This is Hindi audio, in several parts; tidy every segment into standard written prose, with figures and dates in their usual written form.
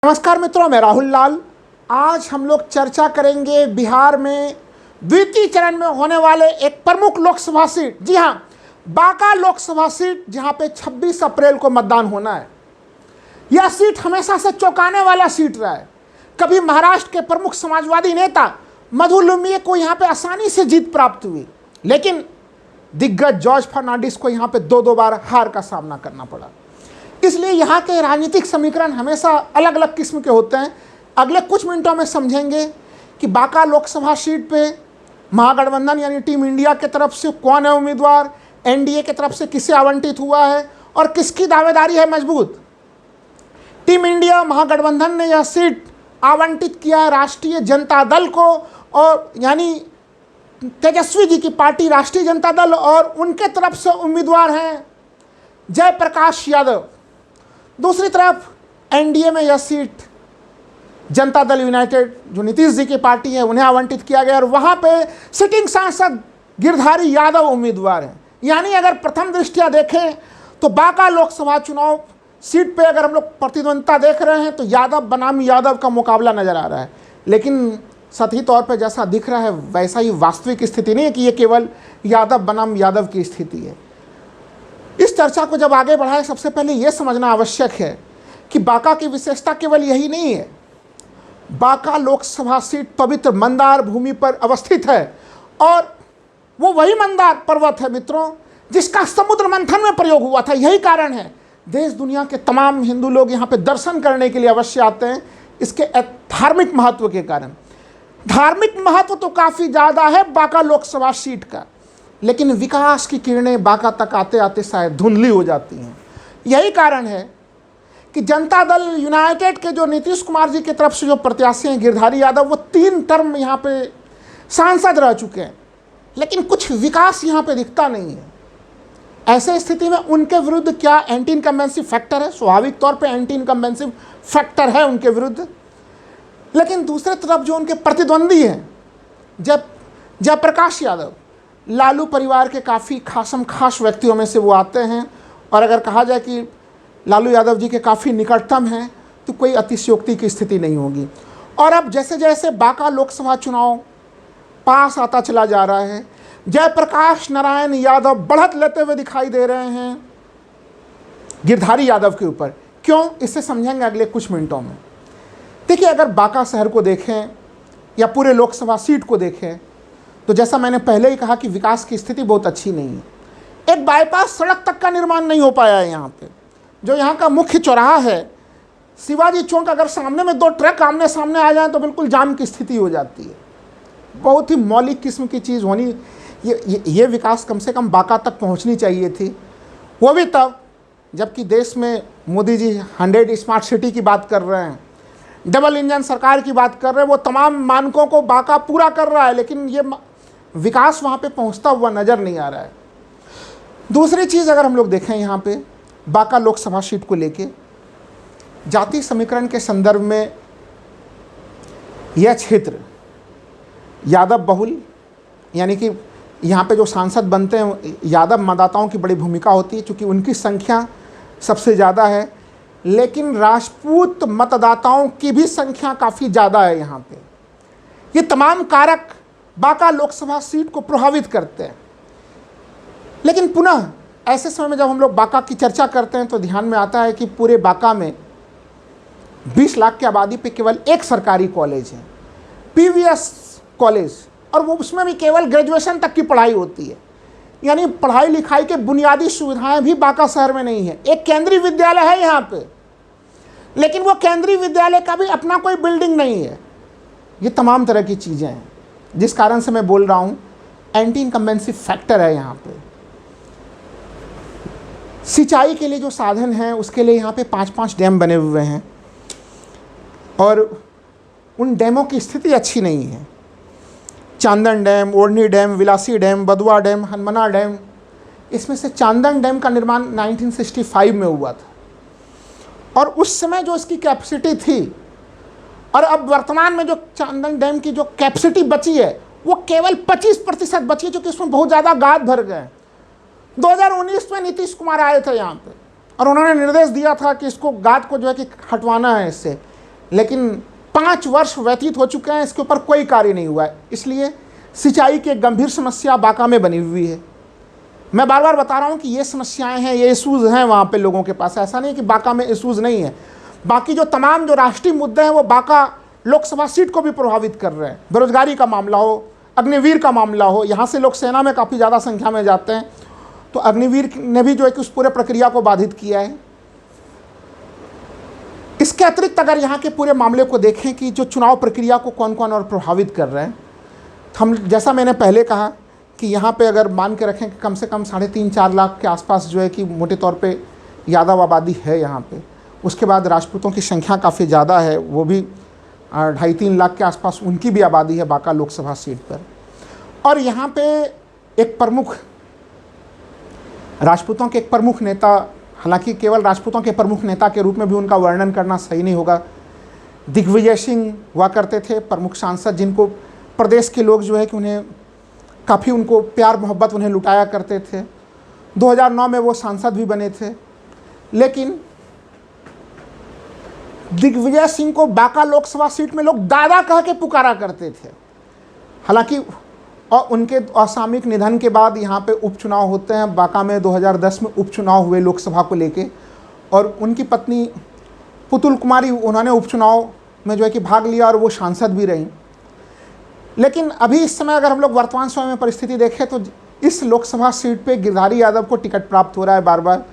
नमस्कार मित्रों, मैं राहुल लाल। आज हम लोग चर्चा करेंगे बिहार में द्वितीय चरण में होने वाले एक प्रमुख लोकसभा सीट, जी हाँ, बांका लोकसभा सीट, जहां पे 26 अप्रैल को मतदान होना है। यह सीट हमेशा से चौंकाने वाला सीट रहा है। कभी महाराष्ट्र के प्रमुख समाजवादी नेता मधु लुम्बिनी को यहां पे आसानी से जीत प्राप्त हुई, लेकिन दिग्गज जॉर्ज फर्नांडिस को यहां पे दो बार हार का सामना करना पड़ा। इसलिए यहाँ के राजनीतिक समीकरण हमेशा अलग अलग किस्म के होते हैं। अगले कुछ मिनटों में समझेंगे कि बांका लोकसभा सीट पे महागठबंधन यानी टीम इंडिया की तरफ से कौन है उम्मीदवार, एनडीए की तरफ से किसे आवंटित हुआ है और किसकी दावेदारी है मजबूत। टीम इंडिया महागठबंधन ने यह सीट आवंटित किया है राष्ट्रीय जनता दल को, और यानी तेजस्वी जी की पार्टी राष्ट्रीय जनता दल, और उनके तरफ से उम्मीदवार हैं जयप्रकाश यादव। दूसरी तरफ एनडीए में यह सीट जनता दल यूनाइटेड, जो नीतीश जी की पार्टी है, उन्हें आवंटित किया गया और वहाँ पे सिटिंग सांसद गिरधारी यादव उम्मीदवार हैं। यानी अगर प्रथम दृष्टिया देखें तो बांका लोकसभा चुनाव सीट पे अगर हम लोग प्रतिद्वंदिता देख रहे हैं तो यादव बनाम यादव का मुकाबला नज़र आ रहा है। लेकिन सतही तौर पर जैसा दिख रहा है वैसा ही वास्तविक स्थिति नहीं है कि ये केवल यादव बनाम यादव की स्थिति है। इस चर्चा को जब आगे बढ़ाएं, सबसे पहले यह समझना आवश्यक है कि बांका की विशेषता केवल यही नहीं है। बांका लोकसभा सीट पवित्र मंदार भूमि पर अवस्थित है, और वो वही मंदार पर्वत है मित्रों जिसका समुद्र मंथन में प्रयोग हुआ था। यही कारण है देश दुनिया के तमाम हिंदू लोग यहाँ पे दर्शन करने के लिए अवश्य आते हैं, इसके धार्मिक महत्व के कारण। धार्मिक महत्व तो काफ़ी ज़्यादा है बांका लोकसभा सीट का, लेकिन विकास की किरणें बांका तक आते आते शायद धुंधली हो जाती हैं। यही कारण है कि जनता दल यूनाइटेड के जो नीतीश कुमार जी की तरफ से जो प्रत्याशी हैं गिरधारी यादव, वो 3 टर्म यहाँ पे सांसद रह चुके हैं, लेकिन कुछ विकास यहाँ पे दिखता नहीं है। ऐसे स्थिति में उनके विरुद्ध क्या एंटी इनकम्बेंसी फैक्टर है? स्वाभाविक तौर पे एंटी इनकम्बेंसी फैक्टर है उनके विरुद्ध। लेकिन दूसरे तरफ जो उनके प्रतिद्वंदी हैं जयप्रकाश यादव, लालू परिवार के काफ़ी खास व्यक्तियों में से वो आते हैं, और अगर कहा जाए कि लालू यादव जी के काफ़ी निकटतम हैं तो कोई अतिशयोक्ति की स्थिति नहीं होगी। और अब जैसे जैसे बांका लोकसभा चुनाव पास आता चला जा रहा है, जयप्रकाश नारायण यादव बढ़त लेते हुए दिखाई दे रहे हैं गिरधारी यादव के ऊपर। क्यों, इससे समझेंगे अगले कुछ मिनटों में। देखिए, अगर बांका शहर को देखें या पूरे लोकसभा सीट को देखें तो जैसा मैंने पहले ही कहा कि विकास की स्थिति बहुत अच्छी नहीं है। एक बाईपास सड़क तक का निर्माण नहीं हो पाया है यहाँ पे। जो यहाँ का मुख्य चौराहा है शिवाजी चौक, अगर सामने में 2 ट्रक आमने सामने आ जाएं तो बिल्कुल जाम की स्थिति हो जाती है। बहुत ही मौलिक किस्म की चीज़ होनी, ये विकास कम से कम बांका तक पहुँचनी चाहिए थी। वो भी तब जबकि देश में मोदी जी 100 स्मार्ट सिटी की बात कर रहे हैं, डबल इंजन सरकार की बात कर रहे हैं, वो तमाम मानकों को बांका पूरा कर रहा है, लेकिन ये विकास वहाँ पे पहुँचता हुआ नज़र नहीं आ रहा है। दूसरी चीज़ अगर हम लोग देखें यहाँ पे बांका लोकसभा सीट को लेके जाति समीकरण के संदर्भ में यह क्षेत्र यादव बहुल, यानी कि यहाँ पे जो सांसद बनते हैं यादव मतदाताओं की बड़ी भूमिका होती है क्योंकि उनकी संख्या सबसे ज़्यादा है, लेकिन राजपूत मतदाताओं की भी संख्या काफ़ी ज़्यादा है यहाँ पे। ये तमाम कारक बांका लोकसभा सीट को प्रभावित करते हैं। लेकिन पुनः ऐसे समय में जब हम लोग बांका की चर्चा करते हैं तो ध्यान में आता है कि पूरे बांका में 20 लाख की आबादी पे केवल एक सरकारी कॉलेज है, पीवीएस कॉलेज, और वो उसमें भी केवल ग्रेजुएशन तक की पढ़ाई होती है। यानी पढ़ाई लिखाई के बुनियादी सुविधाएं भी बांका शहर में नहीं है। एक केंद्रीय विद्यालय है यहाँ पे, लेकिन वो केंद्रीय विद्यालय का भी अपना कोई बिल्डिंग नहीं है। ये तमाम तरह की चीज़ें हैं जिस कारण से मैं बोल रहा हूँ एंटी इनकम्बेंसी फैक्टर है यहाँ पे। सिंचाई के लिए जो साधन हैं उसके लिए यहाँ पे 5-5 डैम बने हुए हैं, और उन डैमों की स्थिति अच्छी नहीं है। Chandan dam, Odhni dam, Vilasi dam, Badua dam, Hanumana dam, इसमें से चांदन डैम का निर्माण 1965 में हुआ था, और उस समय जो इसकी कैपेसिटी थी, और अब वर्तमान में जो चांदन डैम की जो कैपेसिटी बची है वो केवल 25% बची है, क्योंकि उसमें बहुत ज़्यादा गाद भर गए। 2019 में नीतीश कुमार आए थे यहाँ पे और उन्होंने निर्देश दिया था कि इसको गाद को जो है कि हटवाना है इससे, लेकिन 5 वर्ष व्यतीत हो चुके हैं, इसके ऊपर कोई कार्य नहीं हुआ है। इसलिए सिंचाई की एक गंभीर समस्या बांका में बनी हुई है। मैं बार बार बता रहा हूँ कि ये समस्याएं हैं, ये इशूज़ हैं वहाँ पे लोगों के पास। ऐसा नहीं कि बांका में इशूज़ नहीं है। बाकी जो तमाम जो राष्ट्रीय मुद्दे हैं वो बांका लोकसभा सीट को भी प्रभावित कर रहे हैं। बेरोजगारी का मामला हो, अग्निवीर का मामला हो, यहाँ से लोग सेना में काफ़ी ज़्यादा संख्या में जाते हैं, तो अग्निवीर ने भी जो है कि उस पूरे प्रक्रिया को बाधित किया है। इसके अतिरिक्त अगर यहाँ के पूरे मामले को देखें कि जो चुनाव प्रक्रिया को कौन कौन और प्रभावित कर रहे हैं, तो हम जैसा मैंने पहले कहा कि यहाँ पे अगर मान के रखें कि कम से कम 3.5-4 लाख के आसपास जो है कि मोटे तौर पे यादव आबादी है यहाँ पे। उसके बाद राजपूतों की संख्या काफ़ी ज़्यादा है, वो भी 2.5-3 लाख के आसपास उनकी भी आबादी है बांका लोकसभा सीट पर। और यहाँ पे एक प्रमुख राजपूतों के एक प्रमुख नेता, हालांकि केवल राजपूतों के प्रमुख नेता के रूप में भी उनका वर्णन करना सही नहीं होगा, दिग्विजय सिंह हुआ करते थे प्रमुख सांसद, जिनको प्रदेश के लोग जो है कि उन्हें काफ़ी उनको प्यार मोहब्बत उन्हें लुटाया करते थे। 2009 में वो सांसद भी बने थे। लेकिन दिग्विजय सिंह को बांका लोकसभा सीट में लोग दादा कह के पुकारा करते थे। हालांकि और उनके असामयिक निधन के बाद यहाँ पे उपचुनाव होते हैं। बांका में 2010 में उपचुनाव हुए लोकसभा को लेके, और उनकी पत्नी पुतुल कुमारी, उन्होंने उपचुनाव में जो है कि भाग लिया और वो सांसद भी रहीं। लेकिन अभी इस समय अगर हम लोग वर्तमान समय में परिस्थिति देखें तो इस लोकसभा सीट पे गिरधारी यादव को टिकट प्राप्त हो रहा है बार बार।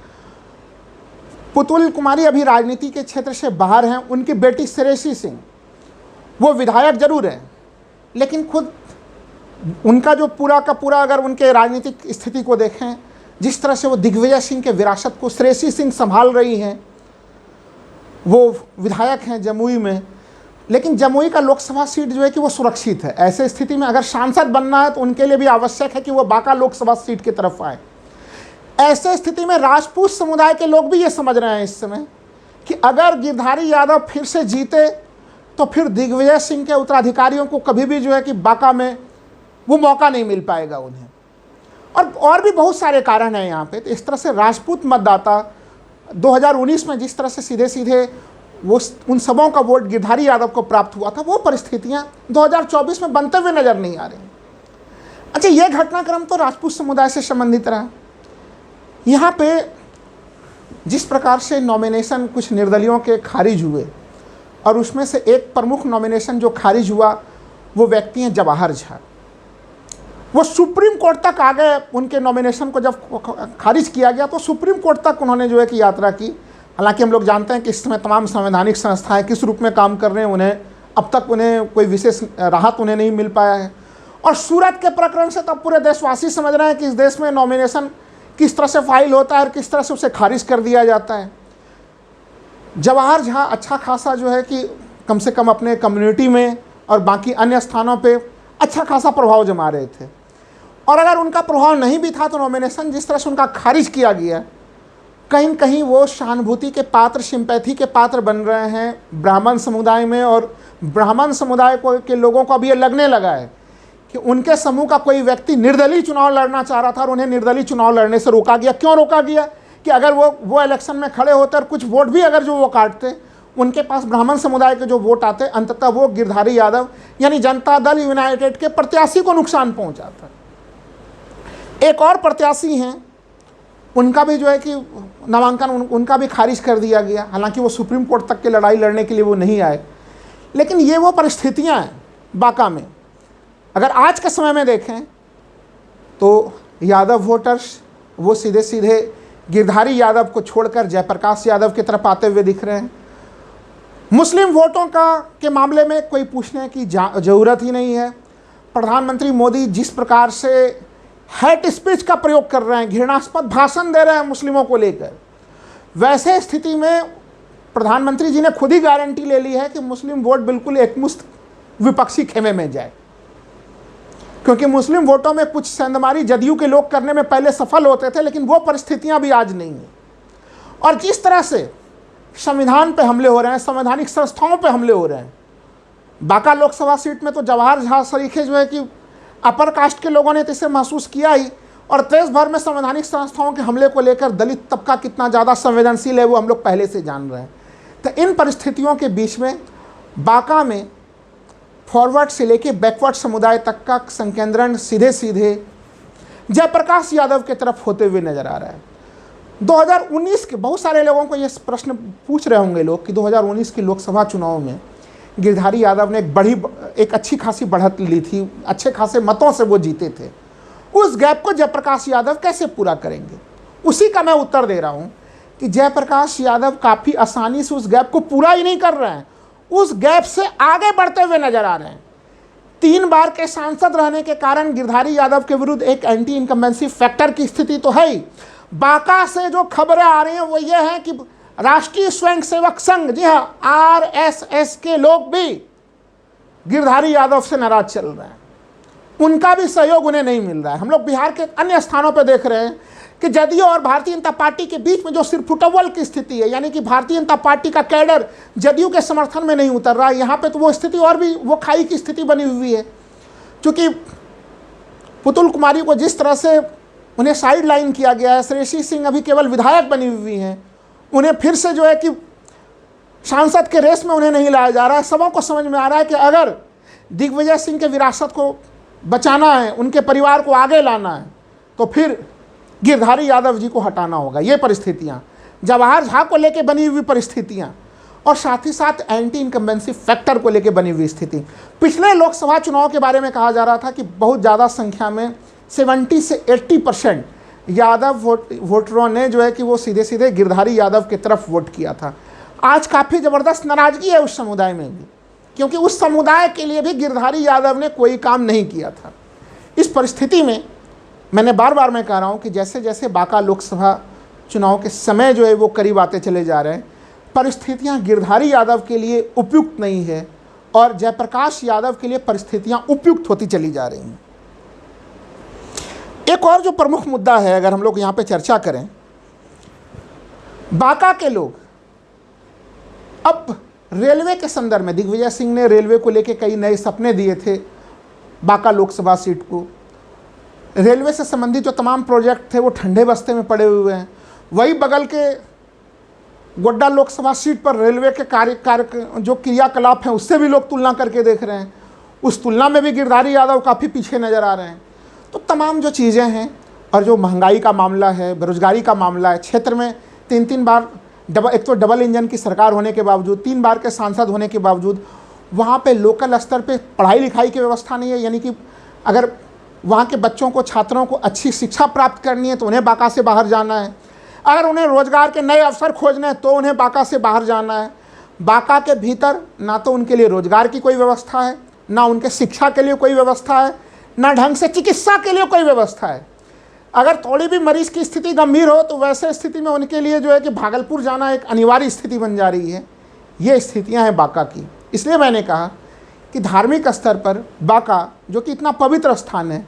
पुतुल कुमारी अभी राजनीति के क्षेत्र से बाहर हैं। उनकी बेटी श्रेयसी सिंह वो विधायक जरूर है, लेकिन खुद उनका जो पूरा का पूरा अगर उनके राजनीतिक स्थिति को देखें, जिस तरह से वो दिग्विजय सिंह के विरासत को श्रेयसी सिंह संभाल रही हैं, वो विधायक हैं जमुई में, लेकिन जमुई का लोकसभा सीट जो है कि वो सुरक्षित है। ऐसे स्थिति में अगर सांसद बनना है तो उनके लिए भी आवश्यक है कि वो बांका लोकसभा सीट की तरफ आए। ऐसे स्थिति में राजपूत समुदाय के लोग भी ये समझ रहे हैं इस समय कि अगर गिरधारी यादव फिर से जीते तो फिर दिग्विजय सिंह के उत्तराधिकारियों को कभी भी जो है कि बांका में वो मौका नहीं मिल पाएगा उन्हें। और भी बहुत सारे कारण हैं यहाँ पे। तो इस तरह से राजपूत मतदाता 2019 में जिस तरह से सीधे सीधे वो उन सबों का वोट गिरधारी यादव को प्राप्त हुआ था, वो परिस्थितियाँ 2024 में बनते हुए नजर नहीं आ रही। अच्छा, ये घटनाक्रम तो राजपूत समुदाय से संबंधित रहा। यहाँ पे जिस प्रकार से नॉमिनेशन कुछ निर्दलियों के खारिज हुए, और उसमें से एक प्रमुख नॉमिनेशन जो खारिज हुआ वो व्यक्ति हैं जवाहर झा। वो सुप्रीम कोर्ट तक आ गए। उनके नॉमिनेशन को जब खारिज किया गया तो सुप्रीम कोर्ट तक उन्होंने जो है कि यात्रा की। हालांकि हम लोग जानते हैं कि इस समय तमाम संवैधानिक संस्थाएं किस रूप में काम कर रहे हैं, उन्हें अब तक उन्हें कोई विशेष राहत उन्हें नहीं मिल पाया है। और सूरत के प्रकरण से तब पूरे देशवासी समझ रहे हैं कि इस देश में नॉमिनेशन किस तरह से फाइल होता है और किस तरह से उसे खारिज कर दिया जाता है। जवाहर झा अच्छा खासा जो है कि कम से कम अपने कम्युनिटी में और बाकी अन्य स्थानों पे अच्छा खासा प्रभाव जमा रहे थे। और अगर उनका प्रभाव नहीं भी था तो नॉमिनेशन जिस तरह से उनका खारिज किया गया, कहीं न कहीं वो सहानुभूति के पात्र, सिंपैथी के पात्र बन रहे हैं ब्राह्मण समुदाय में। और ब्राह्मण समुदाय के लोगों को अब ये लगने लगा है कि उनके समूह का कोई व्यक्ति निर्दलीय चुनाव लड़ना चाह रहा था और उन्हें निर्दलीय चुनाव लड़ने से रोका गया। क्यों रोका गया? कि अगर वो इलेक्शन में खड़े होते और कुछ वोट भी अगर जो वो काटते, उनके पास ब्राह्मण समुदाय के जो वोट आते, अंततः वो गिरधारी यादव यानी जनता दल यूनाइटेड के प्रत्याशी को नुकसान पहुंचाता। एक और प्रत्याशी हैं, उनका भी जो है कि नामांकन उनका भी खारिज कर दिया गया। हालांकि वो सुप्रीम कोर्ट तक की लड़ाई लड़ने के लिए वो नहीं आए। लेकिन ये वो परिस्थितियां हैं बांका में। अगर आज के समय में देखें तो यादव वोटर्स वो सीधे सीधे गिरधारी यादव को छोड़कर जयप्रकाश यादव की तरफ आते हुए दिख रहे हैं। मुस्लिम वोटों के मामले में कोई पूछने की ज़रूरत ही नहीं है। प्रधानमंत्री मोदी जिस प्रकार से हेट स्पीच का प्रयोग कर रहे हैं, घृणास्पद भाषण दे रहे हैं मुस्लिमों को लेकर, वैसे स्थिति में प्रधानमंत्री जी ने खुद ही गारंटी ले ली है कि मुस्लिम वोट बिल्कुल एकमुश्त विपक्षी खेमे में जाए। क्योंकि मुस्लिम वोटों में कुछ सेंधमारी जदयू के लोग करने में पहले सफल होते थे, लेकिन वो परिस्थितियां भी आज नहीं हैं। और जिस तरह से संविधान पे हमले हो रहे हैं, संवैधानिक संस्थाओं पे हमले हो रहे हैं, बांका लोकसभा सीट में तो जवाहर झा सरीखे जो है कि अपर कास्ट के लोगों ने तो इसे महसूस किया ही। और देश भर में संवैधानिक संस्थाओं के हमले को लेकर दलित तबका कितना ज़्यादा संवेदनशील है वो हम लोग पहले से जान रहे हैं। तो इन परिस्थितियों के बीच में बांका में फॉरवर्ड से लेके बैकवर्ड समुदाय तक का संकेंद्रण सीधे सीधे जयप्रकाश यादव की तरफ होते हुए नजर आ रहा है। 2019 के बहुत सारे लोगों को ये प्रश्न पूछ रहे होंगे लोग कि 2019 के लोकसभा चुनाव में गिरधारी यादव ने एक अच्छी खासी बढ़त ली थी, अच्छे खासे मतों से वो जीते थे। उस गैप को जयप्रकाश यादव कैसे पूरा करेंगे? उसी का मैं उत्तर दे रहा हूं कि जयप्रकाश यादव काफ़ी आसानी से उस गैप को पूरा ही नहीं कर रहे हैं, उस गैप से आगे बढ़ते हुए नजर आ रहे हैं। 3 बार के सांसद रहने के कारण गिरधारी यादव के विरुद्ध एक एंटी इनकम्बेंसी फैक्टर की स्थिति तो है ही। बांका से जो खबरें आ रही हैं वो ये हैं कि राष्ट्रीय स्वयंसेवक संघ, जी हाँ RSS के लोग भी गिरधारी यादव से नाराज चल रहे हैं, उनका भी सहयोग उन्हें नहीं मिल रहा है। हम लोग बिहार के अन्य स्थानों पर देख रहे हैं कि जदयू और भारतीय जनता पार्टी के बीच में जो सिर्फ फुटबॉल की स्थिति है, यानी कि भारतीय जनता पार्टी का कैडर जदयू के समर्थन में नहीं उतर रहा है, यहाँ पे तो वो स्थिति और भी वो खाई की स्थिति बनी हुई है। क्योंकि पुतुल कुमारी को जिस तरह से उन्हें साइड लाइन किया गया है, श्रेयसी सिंह अभी केवल विधायक बनी हुई हैं, उन्हें फिर से जो है कि सांसद के रेस में उन्हें नहीं लाया जा रहा है। सबों को समझ में आ रहा है कि अगर दिग्विजय सिंह के विरासत को बचाना है, उनके परिवार को आगे लाना है, तो फिर गिरधारी यादव जी को हटाना होगा। ये परिस्थितियाँ जवाहर झा को लेकर बनी हुई परिस्थितियाँ और साथ ही साथ एंटी इनकम्बेंसी फैक्टर को लेकर बनी हुई स्थिति। पिछले लोकसभा चुनाव के बारे में कहा जा रहा था कि बहुत ज़्यादा संख्या में 70 से 80% यादव वोटरों ने जो है कि वो सीधे सीधे गिरधारी यादव की तरफ वोट किया था। आज काफ़ी ज़बरदस्त नाराज़गी है उस समुदाय में भी, क्योंकि उस समुदाय के लिए भी गिरधारी यादव ने कोई काम नहीं किया था। इस परिस्थिति में मैंने बार बार मैं कह रहा हूँ कि जैसे जैसे बांका लोकसभा चुनाव के समय जो है वो करीब आते चले जा रहे हैं, परिस्थितियाँ गिरधारी यादव के लिए उपयुक्त नहीं है और जयप्रकाश यादव के लिए परिस्थितियाँ उपयुक्त होती चली जा रही हैं। एक और जो प्रमुख मुद्दा है, अगर हम लोग यहाँ पे चर्चा करें, बांका के लोग अब रेलवे के संदर्भ में, दिग्विजय सिंह ने रेलवे को लेकर कई नए सपने दिए थे बांका लोकसभा सीट को। रेलवे से संबंधित जो तमाम प्रोजेक्ट थे वो ठंडे बस्ते में पड़े हुए हैं। वही बगल के गोड्डा लोकसभा सीट पर रेलवे के कार्य जो क्रियाकलाप हैं उससे भी लोग तुलना करके देख रहे हैं, उस तुलना में भी गिरधारी यादव काफ़ी पीछे नज़र आ रहे हैं। तो तमाम जो चीज़ें हैं और जो महंगाई का मामला है, बेरोजगारी का मामला है, क्षेत्र में 3-3 बार एक तो डबल इंजन की सरकार होने के बावजूद, 3 बार के सांसद होने के बावजूद वहाँ पे लोकल स्तर पे पढ़ाई लिखाई की व्यवस्था नहीं है। यानी कि अगर वहाँ के बच्चों को, छात्रों को अच्छी शिक्षा प्राप्त करनी है तो उन्हें बांका से बाहर जाना है। अगर उन्हें रोजगार के नए अवसर खोजने हैं तो उन्हें बांका से बाहर जाना है। बांका के भीतर ना तो उनके लिए रोजगार की कोई व्यवस्था है, ना उनके शिक्षा के लिए कोई व्यवस्था है, ना ढंग से चिकित्सा के लिए कोई व्यवस्था है। अगर थोड़ी भी मरीज की स्थिति गंभीर हो तो वैसे स्थिति में उनके लिए जो है कि भागलपुर जाना एक अनिवार्य स्थिति बन जा रही है। ये स्थितियां हैं बांका की। इसलिए मैंने कहा कि धार्मिक स्तर पर बांका, जो कि इतना पवित्र स्थान है,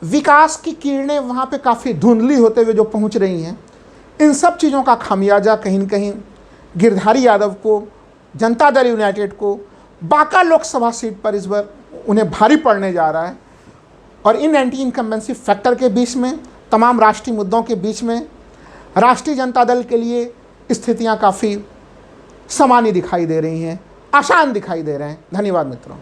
विकास की किरणें वहाँ पे काफ़ी धुंधली होते हुए जो पहुँच रही हैं, इन सब चीज़ों का खामियाजा कहीं न कहीं गिरधारी यादव को, जनता दल यूनाइटेड को बांका लोकसभा सीट पर इस बार उन्हें भारी पड़ने जा रहा है। और इन एंटी इनकम्बेंसी फैक्टर के बीच में, तमाम राष्ट्रीय मुद्दों के बीच में राष्ट्रीय जनता दल के लिए स्थितियां काफ़ी सामान्य दिखाई दे रही हैं, आसान दिखाई दे रहे हैं। धन्यवाद मित्रों।